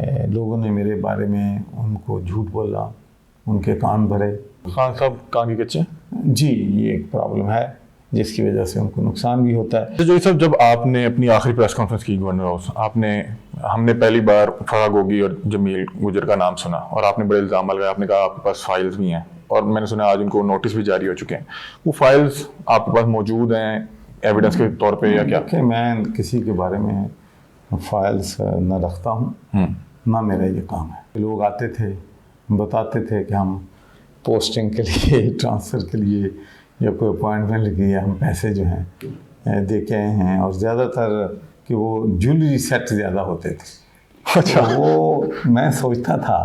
लोगों ने मेरे बारे में उनको झूठ बोला, उनके कान भरे। खान साहब कान के कच्चे हैं? जी, ये एक प्रॉब्लम है जिसकी वजह से उनको नुकसान भी होता है। तो जो सब जब आपने अपनी आखिरी प्रेस कॉन्फ्रेंस की गवर्नर हाउस, हमने पहली बार फराह गोगी और जमील गुजर का नाम सुना और आपने बड़े इल्ज़ाम लगाए। आपने कहा आपके पास फाइल्स भी हैं और मैंने सुना आज उनको नोटिस भी जारी हो चुके हैं। वो फाइल्स आपके पास मौजूद हैं एविडेंस के तौर पे या क्या? देखिए, मैं किसी के बारे में फाइल्स न रखता हूँ, ना मेरा ये काम है। लोग आते थे, बताते थे कि हम पोस्टिंग के लिए, ट्रांसफ़र के लिए या कोई अपॉइंटमेंट के लिए हम पैसे जो हैं दे के आए हैं, और ज़्यादातर कि वो ज्वेलरी सेट ज़्यादा होते थे। अच्छा। तो वो मैं सोचता था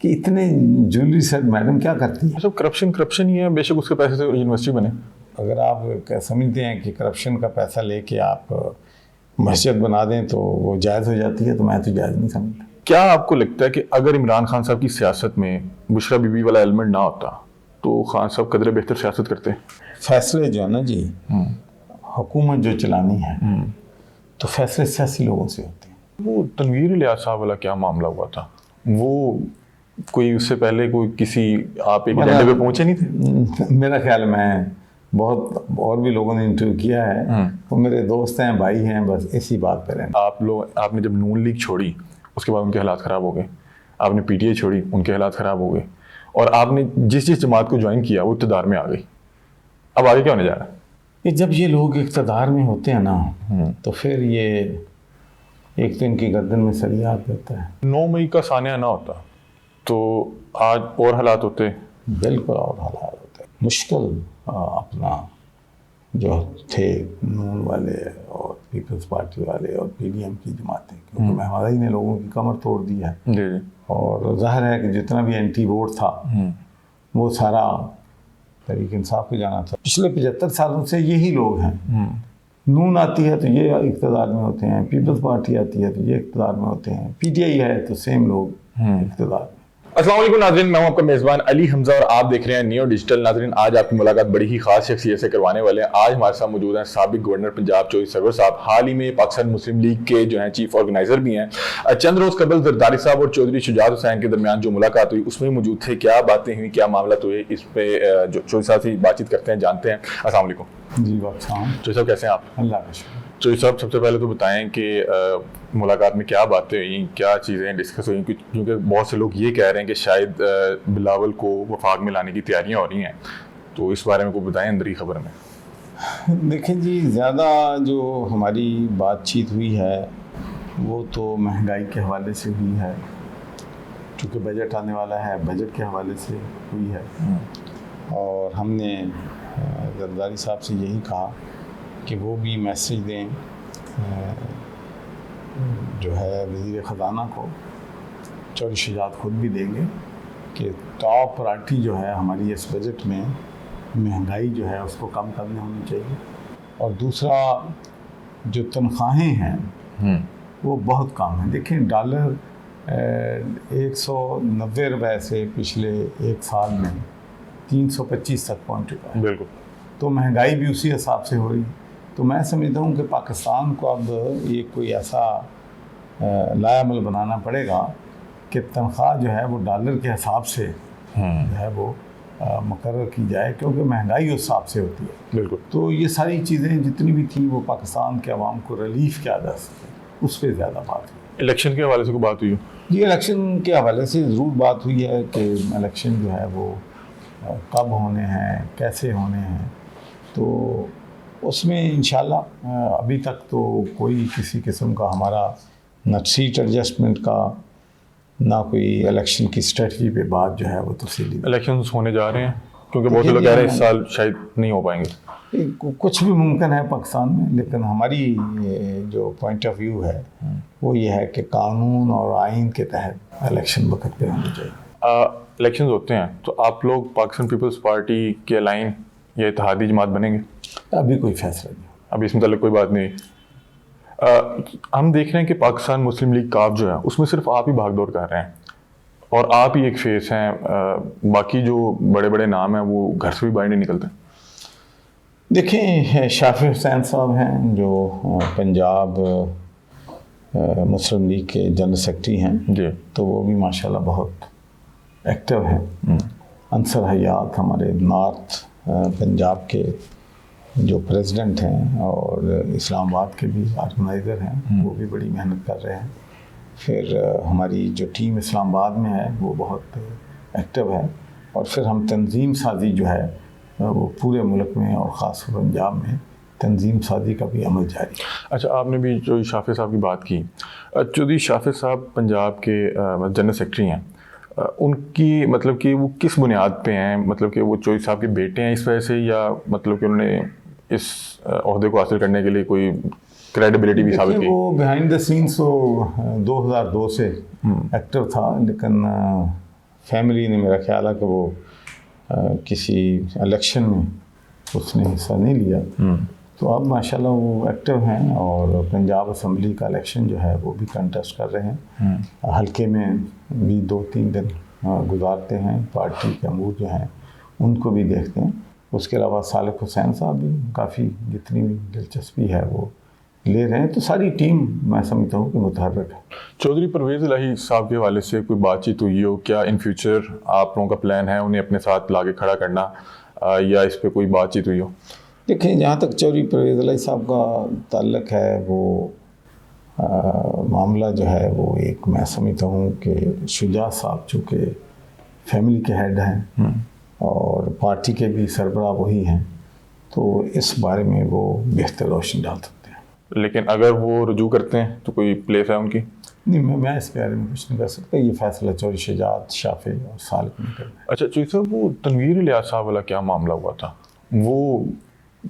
कि इतने ज्वेलरी सेट मैडम क्या करती है? सब करप्शन ही है, बेशक उसके पैसे से यूनिवर्सिटी बने। अगर आप समझते हैं कि करप्शन का पैसा लेके आप मस्जिद बना दें तो वो जायज़ हो जाती है, तो मैं तो जायज़ नहीं समझता। क्या आपको लगता है कि अगर इमरान खान साहब की सियासत में बुशरा बीबी वाला एलिमेंट ना होता तो खान साहब कदरे बेहतर सियासत करते? फैसले जो है ना जी, हुकूमत जो चलानी है तो फैसले सियासी लोगों से होते हैं। वो तनवीर इलियास साहब वाला क्या मामला हुआ था? वो कोई उससे पहले कोई किसी आप एक एजेंडे पे पहुंचे नहीं थे? मेरा ख्याल, मैं बहुत और भी लोगों ने इंटरव्यू किया है, वो मेरे दोस्त हैं, भाई हैं, बस इसी बात पर हैं। आपने जब नून लीग छोड़ी उसके बाद उनके हालात ख़राब हो गए, आपने पीटीआई छोड़ी उनके हालात ख़राब हो गए, और आपने जिस जमात को ज्वाइन किया वो इक़्तिदार में आ गई। अब आगे क्या होने जा रहा है? कि जब ये लोग इक़्तिदार में होते हैं ना, तो फिर ये एक तो इनकी गर्दन में सरिया देता है। 9 मई का सानिया ना होता तो आज और हालात होते? बिल्कुल और हालात होते। मुश्किल अपना जो थे नून वाले और पीपल्स पार्टी वाले और पीडीएम की जमातें, क्योंकि महंगाई ने लोगों की कमर तोड़ दी है। जी। और जाहिर है कि जितना भी एंटी वोट था वो सारा तहरीक इंसाफ को जाना था। पिछले 75 सालों से यही लोग हैं। नून आती है तो ये इक़्तिदार में होते हैं, पीपल्स पार्टी आती है तो ये इक़्तिदार में होते हैं, पीटीआई है तो सेम लोग इक़्तिदार में। अस्सलाम वालेकुम नाज़रीन, मैं हूं आपका मेज़बान अली हमजा और आप देख रहे हैं नियो डिजिटल। नाज़रीन, आज आपकी मुलाकात बड़ी ही खास शख्सियत से करवाने वाले हैं। आज हमारे साथ मौजूद हैं साबिक गवर्नर पंजाब चौधरी सरवर साहब, हाल ही में पाकिस्तान मुस्लिम लीग के जो हैं चीफ ऑर्गेनाइजर भी हैं। चंद रोज़ कबल जरदारी साहब और चौधरी शुजात हुसैन के दरमियान जो मुलाकात हुई उसमें मौजूद थे। क्या बातें हुई, क्या मामला हुए, इस पे जो चौधरी साहब से बातचीत करते हैं, जानते हैं। अस्सलाम वालेकुम। जी वालेकुम। चौधरी साहब कैसे हैं आप? अल्लाह का शुक्र। चौधरी साहब, सबसे पहले तो बताएं कि मुलाकात में क्या बातें हुई, क्या चीज़ें डिस्कस हुई, क्योंकि बहुत से लोग ये कह रहे हैं कि शायद बिलावल को वफाक में लाने की तैयारियां हो रही हैं, तो इस बारे में को बताएं अंदरी खबर में। देखें जी, ज़्यादा जो हमारी बातचीत हुई है वो तो महंगाई के हवाले से हुई है, क्योंकि बजट आने वाला है, बजट के हवाले से हुई है। और हमने जरदारी साहब से यही कहा कि वो भी मैसेज दें जो है वज़ीर ख़ज़ाना को, चौधरी शुजात खुद भी देंगे कि टॉप प्रायोरिटी जो है हमारी इस बजट में महंगाई जो है उसको कम करनी होनी चाहिए। और दूसरा, जो तनख्वाहें हैं वो बहुत कम हैं। देखें, डॉलर 190 रुपये से पिछले एक साल में 325 तक पहुँच चुका है। बिल्कुल। तो महंगाई भी उसी हिसाब से हो रही। तो मैं समझता हूँ कि पाकिस्तान को अब ये कोई ऐसा लायामल बनाना पड़ेगा कि तनख्वाह जो है वो डॉलर के हिसाब से जो है वो मुकर्रर की जाए, क्योंकि महंगाई उस हिसाब से होती है। बिल्कुल। तो ये सारी चीज़ें जितनी भी थी वो पाकिस्तान के अवाम को रिलीफ क्या जा सके, उस पर ज़्यादा बात हुई। इलेक्शन के हवाले से कोई बात हुई? ये इलेक्शन के हवाले से ज़रूर बात हुई है कि इलेक्शन जो है वो कब होने हैं, कैसे होने हैं। तो उसमें इंशाल्लाह अभी तक तो कोई किसी किस्म का हमारा न सीट एडजस्टमेंट का, ना कोई इलेक्शन की स्ट्रेटजी पे बात जो है वो तफसीली। इलेक्शंस होने जा रहे हैं क्योंकि बहुत से लोग कह रहे हैं इस साल शायद नहीं हो पाएंगे। कुछ भी मुमकिन है पाकिस्तान में, लेकिन हमारी जो पॉइंट ऑफ व्यू है वो ये है कि कानून और आइन के तहत इलेक्शन वक्त पे होने चाहिए। इलेक्शंस होते हैं तो आप लोग पाकिस्तान पीपल्स पार्टी के लाइन या इत्तेहादी जमात बनेंगे? अभी कोई फैसला नहीं, अभी इस मतलब कोई बात नहीं। हम देख रहे हैं कि पाकिस्तान मुस्लिम लीग काफ जो है उसमें सिर्फ आप ही भागदौड़ कर रहे हैं और आप ही एक फेस हैं। बाकी जो बड़े बड़े नाम हैं वो घर से भी बाहर नहीं निकलते। देखें, शाफी हुसैन साहब हैं जो पंजाब मुस्लिम लीग के जनरल सेक्रेटरी हैं जी। तो वो भी माशाल्लाह बहुत एक्टिव हैं। अंसर हयात हमारे नॉर्थ पंजाब के जो प्रेसिडेंट हैं और इस्लामाबाद के भी ऑर्गेनाइज़र हैं, वो भी बड़ी मेहनत कर रहे हैं। फिर हमारी जो टीम इस्लामाबाद में है वो बहुत एक्टिव है। और फिर हम तंजीम साजी जो है वो पूरे मुल्क में और ख़ास पंजाब में तंजीम साजी का भी अमल जारी है। अच्छा, आपने भी चौधरी शाफिर साहब की बात की। चौधरी शाफिर साहब पंजाब के जनरल सेक्रेटरी हैं, उनकी मतलब कि वो किस बुनियाद पे हैं? मतलब कि वो चौधरी साहब के बेटे हैं इस वजह से, या मतलब कि उन्होंने इस ओहदे को हासिल करने के लिए कोई क्रेडिबिलिटी भी साबित की? वो बिहाइंड द सीन्स वो 2002 से एक्टिव था, लेकिन फैमिली ने, मेरा ख्याल है कि वो किसी इलेक्शन में उसने हिस्सा नहीं लिया। तो अब माशाल्लाह वो एक्टिव हैं और पंजाब असम्बली का इलेक्शन जो है वो भी कंटेस्ट कर रहे हैं। हल्के में भी 2-3 दिन गुजारते हैं, पार्टी के अमूर जो हैं उनको भी देखते हैं। उसके अलावा सालिक हुसैन साहब भी काफ़ी जितनी भी दिलचस्पी है वो ले रहे हैं। तो सारी टीम मैं समझता हूँ कि मुतहर्रिक है। चौधरी परवेज़ इलाही साहब के हवाले से कोई बातचीत हुई हो? क्या इन फ्यूचर आप लोगों का प्लान है उन्हें अपने साथ लाके खड़ा करना, या इस पर कोई बातचीत हुई हो? देखिए, जहाँ तक चौधरी परवेज़ इलाही साहब का ताल्लुक़ है, वो मामला जो है वो एक, मैं समझता हूँ कि शुजा साहब चूँकि फैमिली के हेड हैं और पार्टी के भी सरबराह वही हैं, तो इस बारे में वो बेहतर रोशनी डाल सकते हैं। लेकिन अगर वो रुजू करते हैं तो कोई प्लेस है उनकी? नहीं, मैं इस बारे में कुछ नहीं कर सकता। ये फैसला चौधरी शुजात, शाफी और सालिक ने करना है। अच्छा चौधरी साहब, वो तनवीर इलियास साहब वाला क्या मामला हुआ था? वो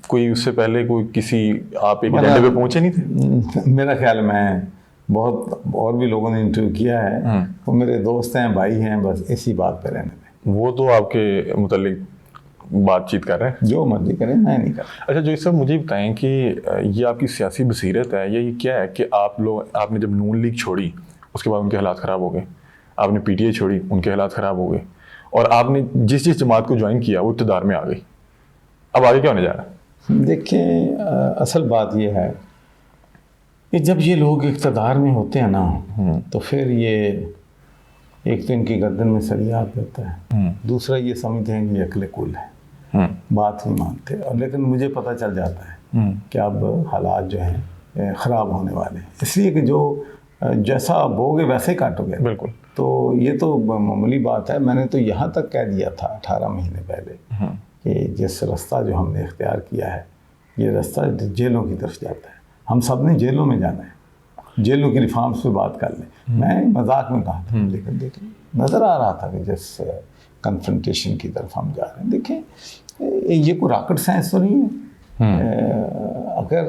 कोई उससे पहले कोई किसी आप एक एजेंडे पे पहुंचे नहीं थे? मेरा ख्याल, मैं बहुत और भी लोगों ने इंटरव्यू किया है, वो मेरे दोस्त हैं, भाई हैं, बस इसी बात पे रहने दें। वो तो आपके मुतालिक बातचीत कर रहे हैं, जो मर्जी करें, मैं नहीं कर। अच्छा जो सर मुझे बताएं कि ये आपकी सियासी बसीरत है या ये क्या है कि आपने जब नून लीग छोड़ी उसके बाद उनके हालात ख़राब हो गए, आपने पीटीआई छोड़ी उनके हालात ख़राब हो गए, और आपने जिस जमात को ज्वाइन किया वो इक़्तिदार में आ गई, अब आगे क्या होने जा रहा है? देखिए, असल बात ये है कि जब ये लोग इक़्तिदार में होते हैं ना, तो फिर ये एक तो इनकी गर्दन में सरियात रहता है, दूसरा ये समझते हैं कि अकल कुल है, बात नहीं मानते। और लेकिन मुझे पता चल जाता है कि अब हालात जो हैं ख़राब होने वाले हैं, इसलिए कि जो जैसा बोगे वैसे ही काटोगे। बिल्कुल। तो ये तो मामूली बात है। मैंने तो यहाँ तक कह दिया था 18 महीने पहले कि जिस रास्ता जो हमने इख्तियार किया है, ये रास्ता जेलों की तरफ जाता है। हम सब ने जेलों में जाना है, जेलों की रिफॉर्म्स पे बात कर लें। मैं मजाक में कहा था, लेकिन देखिए नज़र आ रहा था कि जिस कन्फ्रंटेशन की तरफ हम जा रहे हैं, देखें ये कोई रॉकेट साइंस तो नहीं है। अगर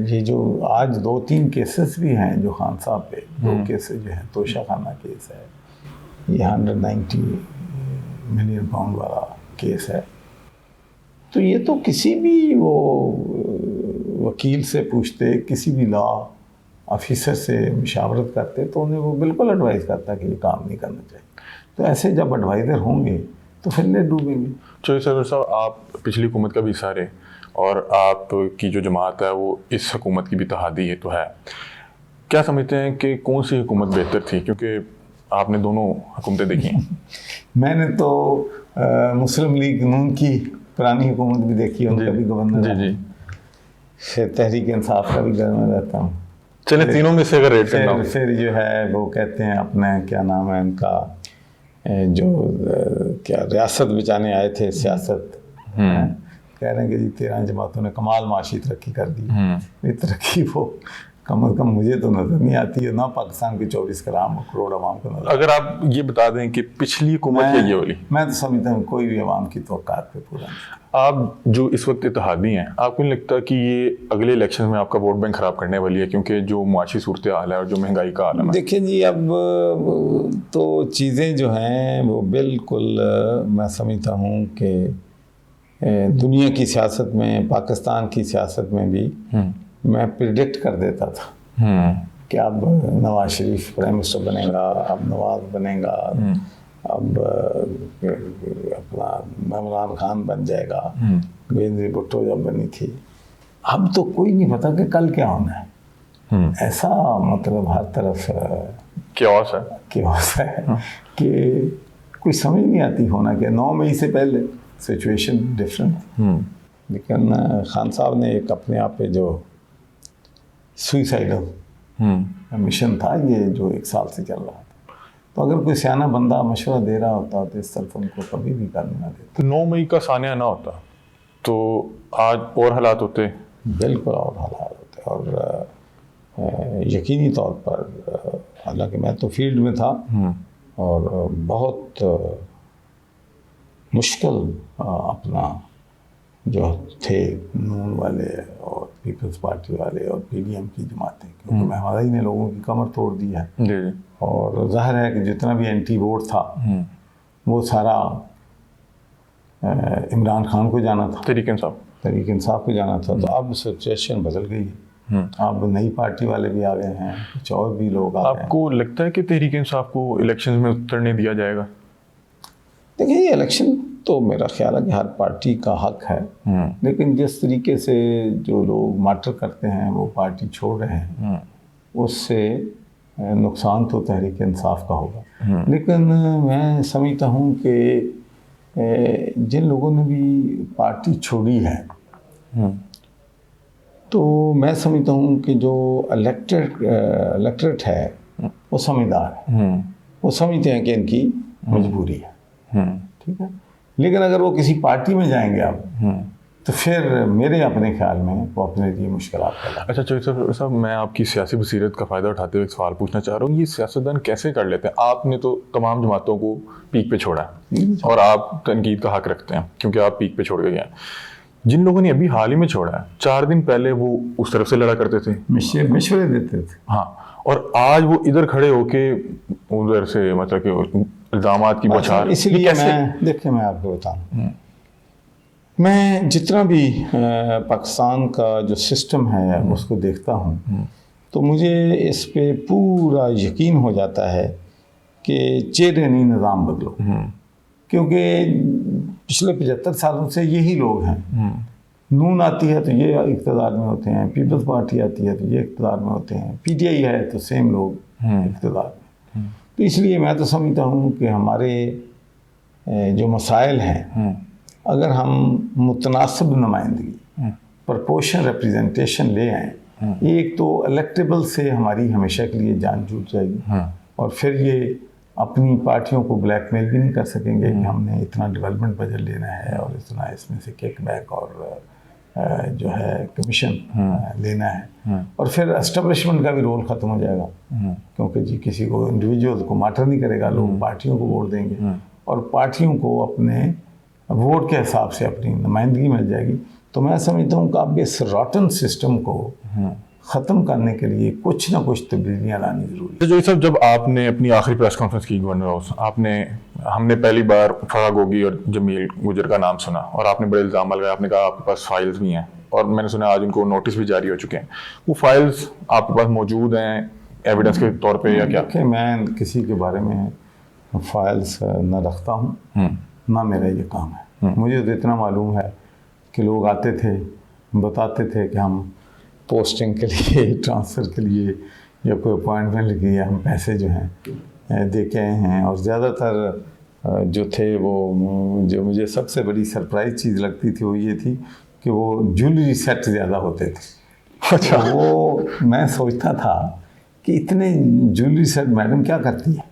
ये जो आज 2-3 केसेस भी हैं जो खान साहब पे, 2 केसेस जो हैं, तोशा खाना केस है, ये 190 मिलियन पाउंड वाला केस है, तो ये तो किसी भी वो वकील से पूछते, किसी भी लॉ ऑफिसर से मशावरत करते, तो उन्हें वो बिल्कुल एडवाइस करता कि ये काम नहीं करना चाहिए। तो ऐसे जब एडवाइज़र होंगे तो फिर ले डूबेंगे। चौधरी सरवर साहब, आप पिछली हुकूमत का भी हिस्सा रहे और आपकी जो जमात है वो इस हुकूमत की भी तहादी है तो है, क्या समझते हैं कि कौन सी हुकूमत बेहतर थी? क्योंकि आपने दोनों हुकूमतें देखी हैं। मैंने तो मुस्लिम लीग नून की पुरानी हुकूमत भी देखी है, उनका भी गवर्नर जी। फिर तहरीक इंसाफ का भी गवर्नर रहता हूँ। चले तीनों में से अगर रेट करना हो। फिर जो है वो कहते हैं अपने, क्या नाम है उनका, जो क्या रियासत बचाने आए थे, सियासत, कह रहे हैं कि जी 13 जमातों ने कमाल माशी तरक्की कर दी। ये तरक्की वो कम अज़ कम मुझे तो नज़र नहीं आती है, ना पाकिस्तान के 24 करोड़ आवाम को नजर। अगर आप ये बता दें कि पिछली हुकूमत ये वाली, मैं तो समझता हूँ कोई भी आवाम की तवक्कात पे पूरा नहीं। आप जो इस वक्त इत्तेहादी हैं, आपको नहीं लगता कि ये अगले इलेक्शन में आपका वोट बैंक ख़राब करने वाली है? क्योंकि जो मुआशी सूरत हाल है और जो महंगाई का आलम है। देखिए जी, अब तो चीज़ें जो हैं वो बिल्कुल, मैं समझता हूँ कि दुनिया की सियासत में, पाकिस्तान की सियासत में भी मैं प्रिडिक्ट कर देता था कि अब नवाज शरीफ प्राइम मिनिस्टर बनेगा, अब नवाज बनेगा, अब अपना इमरान खान बन जाएगा, बेनज़ीर भुट्टो जब बनी थी। अब तो कोई नहीं पता कि कल क्या होना है। ऐसा मतलब हर तरफ क्योस है chaos है कि कोई समझ नहीं आती होना क्या। 9 मई से पहले सिचुएशन डिफरेंट, लेकिन खान साहब ने एक अपने आप पे जो सुइसाइडल मिशन था ये जो 1 साल से चल रहा था, तो अगर कोई सियाना बंदा मशवरा दे रहा होता तो इस तरफ उनको कभी भी करने ना देता। 9 मई का सानिया ना होता तो आज और हालात होते। बिल्कुल और हालात होते, और यकीनी तौर पर हालांकि मैं तो फील्ड में था और बहुत मुश्किल अपना जो थे नून वाले और पीपल्स पार्टी वाले और पीडीएम की जमातें, क्योंकि महंगाई ने लोगों की कमर तोड़ दी है जी। और जाहिर है कि जितना भी एंटी वोट था वो सारा इमरान खान को जाना था, तहरीक इंसाफ को जाना था। तो अब सिचुएशन बदल गई है, अब नई पार्टी वाले भी आ गए हैं, कुछ और भी लोग आ गए हैं। आपको लगता है कि तहरीक इंसाफ को इलेक्शन में उतरने दिया जाएगा? देखिए ये इलेक्शन तो मेरा ख्याल है कि हर पार्टी का हक है, लेकिन जिस तरीके से जो लोग मार्टर करते हैं वो पार्टी छोड़ रहे हैं, उससे नुकसान तो तहरीक इंसाफ का होगा। लेकिन मैं समझता हूँ कि जिन लोगों ने भी पार्टी छोड़ी है तो मैं समझता हूँ कि जो इलेक्टेड है वो समझदार है, वो समझते हैं कि इनकी मजबूरी है, ठीक है। लेकिन अगर वो किसी पार्टी में जाएंगे अब तो फिर मेरे अपने ख्याल में वो अपने लिए मुश्किल पैदा। अच्छा चौधरी साहब, मैं आपकी सियासी बसीरत का फ़ायदा उठाते हुए एक सवाल पूछना चाह रहा हूँ। ये सियासतदान कैसे कर लेते हैं? आपने तो तमाम जमातों को पीक पे छोड़ा है और आप तनकीद का हक रखते हैं क्योंकि आप पीक पे छोड़ के गए हैं। जिन लोगों ने अभी हाल ही में छोड़ा है, 4 दिन पहले वो उस तरफ से लड़ा करते थे, मशवरे देते थे, हाँ, और आज वो इधर खड़े होके उधर से मतलब कि इल्ज़ामात की बौछार। इसलिए देखिए मैं आपको बताऊँ, मैं जितना भी पाकिस्तान का जो सिस्टम है उसको देखता हूँ तो मुझे इस पे पूरा यकीन हो जाता है कि चेहरे नहीं निज़ाम बदलो, क्योंकि पिछले 75 सालों से यही लोग हैं। नून आती है तो ये इक़्तिदार में होते हैं, पीपल्स पार्टी आती है तो ये इक़्तिदार में होते हैं, पीटीआई है तो सेम लोग इक़्तिदार में। तो इसलिए मैं तो समझता हूँ कि हमारे जो मसाइल हैं, अगर हम मुतनासिब नुमाइंदगी, प्रपोर्शन रिप्रेजेंटेशन ले आएँ, एक तो इलेक्टेबल से हमारी हमेशा के लिए जान छूट जाएगी और फिर ये अपनी पार्टियों को ब्लैकमेल भी नहीं कर सकेंगे कि हमने इतना डेवलपमेंट बजट लेना है और इतना इसमें से किकबैक और जो है कमीशन लेना है। और फिर एस्टेब्लिशमेंट का भी रोल ख़त्म हो जाएगा, क्योंकि जी किसी को इंडिविजुअल को मैटर नहीं करेगा, लोग पार्टियों को वोट देंगे और पार्टियों को अपने वोट के हिसाब से अपनी नुमाइंदगी मिल जाएगी। तो मैं समझता हूँ कि आप इस रॉटन सिस्टम को ख़त्म करने के लिए कुछ ना कुछ तब्दीलियाँ लानी ज़रूरी है। तो जो सब जब आपने अपनी आखिरी प्रेस कॉन्फ्रेंस की गवर्नर हाउस, हमने पहली बार फरा गोगी और जमील गुजर का नाम सुना और आपने बड़े इल्ज़ाम लगाए, आपने कहा आपके पास फाइल्स भी हैं और मैंने सुना आज उनको नोटिस भी जारी हो चुके हैं। वो फाइल्स आपके पास मौजूद हैं एविडेंस के तौर पर या क्या? देखिए मैं किसी के बारे में फाइल्स न रखता हूँ, ना मेरा ये काम है। मुझे तो इतना मालूम है कि लोग आते थे, बताते थे कि हम पोस्टिंग के लिए, ट्रांसफ़र के लिए या कोई अपॉइंटमेंट के लिए हम पैसे जो हैं दे के आए हैं। और ज़्यादातर जो थे वो जो मुझे सबसे बड़ी सरप्राइज़ चीज़ लगती थी वो ये थी कि वो ज्वेलरी सेट ज़्यादा होते थे। अच्छा। वो मैं सोचता था कि इतने ज्वेलरी सेट मैडम क्या करती है।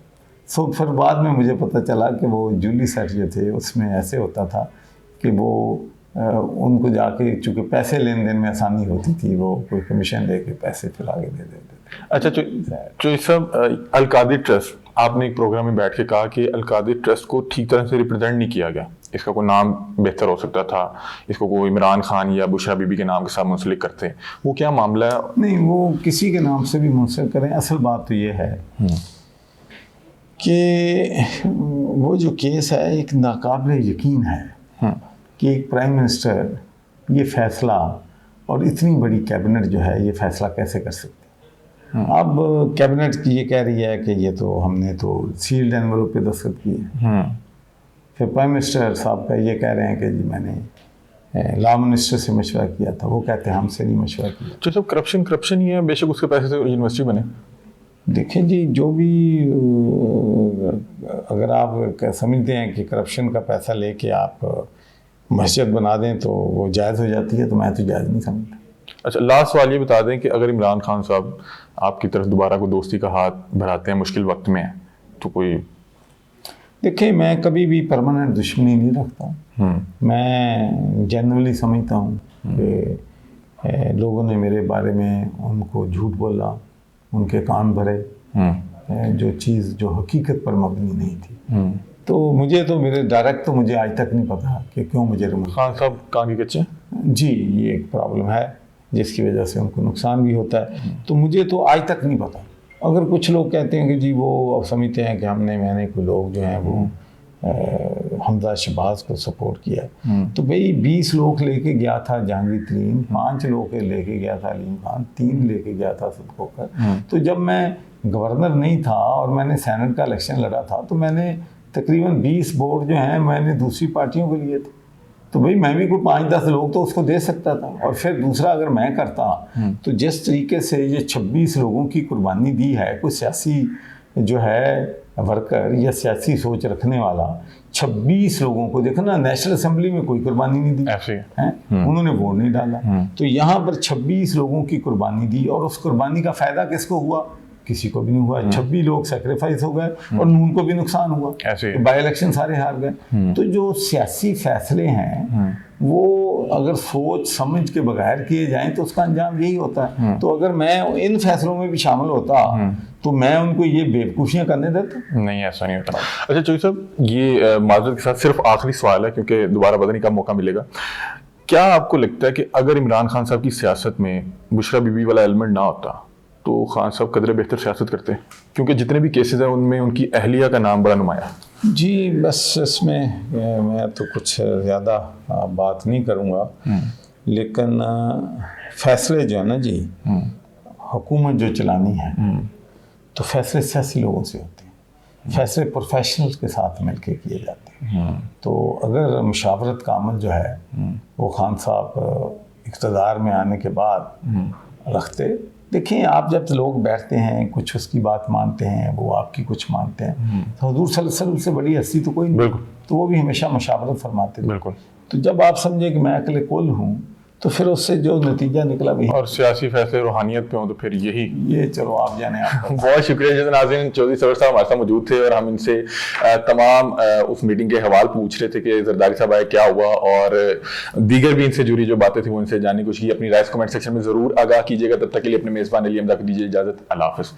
सो फिर बाद में मुझे पता चला कि वो ज्वेलरी सेट जो थे उसमें ऐसे होता था कि वो उनको जाके चूँकि पैसे लेन देन में आसानी होती थी, वो कोई कमीशन लेके पैसे फिर आगे दे देते थे। अच्छा तो ये सब अल-कादिर ट्रस्ट, आपने एक प्रोग्राम में बैठ के कहा कि अल-कादिर ट्रस्ट को ठीक तरह से रिप्रेजेंट नहीं किया गया, इसका कोई नाम बेहतर हो सकता था, इसको कोई इमरान खान या बुशरा बीबी के नाम के साथ मुंसलिक करते हैं, वो क्या मामला है? नहीं, वो किसी के नाम से भी मुंसलिक करें, असल बात तो ये है कि वो जो केस है एक नाकाबिल यकीन है कि एक प्राइम मिनिस्टर ये फ़ैसला और इतनी बड़ी कैबिनेट जो है ये फ़ैसला कैसे कर सकती है। अब कैबिनेट ये कह रही है कि ये तो हमने तो सील्ड एनवलप पे दस्तखत किए। फिर प्राइम मिनिस्टर साहब का ये कह रहे हैं कि जी मैंने लॉ मिनिस्टर से मशवरा किया था, वो कहते हैं हमसे नहीं मशवरा किया। जो सब करप्शन ही है, बेशक उसके पैसे से यूनिवर्सिटी बने। देखिए जी, जो भी अगर आप समझते हैं कि करप्शन का पैसा लेके आप मस्जिद बना दें तो वो जायज़ हो जाती है, तो मैं तो जायज़ नहीं समझता। अच्छा, लास्ट सवाल ये बता दें कि अगर इमरान खान साहब आपकी तरफ दोबारा को दोस्ती का हाथ बढ़ाते हैं, मुश्किल वक्त में है, तो कोई? देखिए, मैं कभी भी परमानेंट दुश्मनी नहीं रखता। मैं जनरली समझता हूँ कि लोगों ने मेरे बारे में उनको झूठ बोला, उनके कान भरे, जो चीज़ जो हकीकत पर मबनी नहीं थी। तो मुझे तो मेरे डायरेक्ट तो मुझे आज तक नहीं पता कि क्यों मुझे रिमूव। खान साहब कान के कच्चे? जी, ये एक प्रॉब्लम है जिसकी वजह से उनको नुकसान भी होता है। तो मुझे तो आज तक नहीं पता। अगर कुछ लोग कहते हैं कि जी वो अब समझते हैं कि मैंने कोई लोग जो हैं वो हमजा शहबाज को सपोर्ट किया, तो भाई 20 लोग लेके गया था जहांगीर तरीन, 5 लोग लेके गया था अलीम खान, 3 लेके गया था सदकोकर। तो जब मैं गवर्नर नहीं था और मैंने सेनेट का इलेक्शन लड़ा था, तो मैंने तकरीबन 20 वोट जो हैं मैंने दूसरी पार्टियों को लिए थे। तो भाई मैं भी कोई 5-10 लोग तो उसको दे सकता था। और फिर दूसरा अगर मैं करता तो जिस तरीके से ये 26 लोगों की कुर्बानी दी है, कोई सियासी जो है वर्कर या सियासी सोच रखने वाला 26 लोगों को, देखो ना, नेशनल असेंबली में कोई कुर्बानी नहीं दी है, उन्होंने वोट नहीं डाला। तो यहाँ पर 26 लोगों की कुर्बानी दी और उस कुर्बानी का फ़ायदा किसको हुआ? किसी को भी नहीं हुआ। 26 लोग सेक्रीफाइस हो गए और नून को भी नुकसान हुआ, तो बाई इलेक्शन सारे हार गए। तो जो सियासी फैसले हैं वो अगर सोच समझ के बगैर किए जाएं तो उसका अंजाम यही होता है। तो अगर मैं इन फैसलों में भी शामिल होता तो मैं उनको ये बेवकूफ़ियाँ करने देता? नहीं, ऐसा नहीं होता। अच्छा चौधरी साहब, ये माजरत के साथ सिर्फ आखिरी सवाल है क्योंकि दोबारा पता नहीं कब मौका मिलेगा। क्या आपको लगता है कि अगर इमरान खान साहब की सियासत में बुशरा बीबी वाला एलिमेंट ना होता तो खान साहब कदरे बेहतर सियासत करते? क्योंकि जितने भी केसेस हैं उनमें उनकी अहलिया का नाम बड़ा नुमाया। जी, बस इसमें मैं तो कुछ ज़्यादा बात नहीं करूँगा, लेकिन फैसले जो है ना जी, हुकूमत जो चलानी है तो फैसले सियासी लोगों से होते हैं, फैसले प्रोफेशनल्स के साथ मिलकर किए जाते हैं। तो अगर मुशावरत का अमल जो है वो खान साहब इक़्तिदार में आने के बाद रखते, देखिए आप जब लोग बैठते हैं कुछ उसकी बात मानते हैं, वो आपकी कुछ मानते हैं, तो हुज़ूर सल्लल्लाहु अलैहि वसल्लम से बड़ी हस्ती तो कोई नहीं। तो वो भी हमेशा मुशावरत फरमाते थे। बिल्कुल। तो जब आप समझे कि मैं अकेले कुल हूँ तो फिर उससे जो नतीजा निकला भी, और सियासी फैसले रूहानियत पे हों तो फिर ये चलो आप जाने। आप बहुत शुक्रिया नाज़रीन, चौधरी सरवर साहब हमारे साथ मौजूद थे और हम इनसे तमाम उस मीटिंग के हवाल पूछ रहे थे कि जरदारी साहब आए क्या हुआ, और दीगर भी इनसे जुड़ी जो बातें थी वो इनसे जानने की कोशिश की। अपनी राय कमेंट सेक्शन में ज़रूर आगाह कीजिएगा। तब तक के लिए अपने मेज़बान अली हमजा को दीजिए इजाज़त। अल्लाह हाफ़िज़।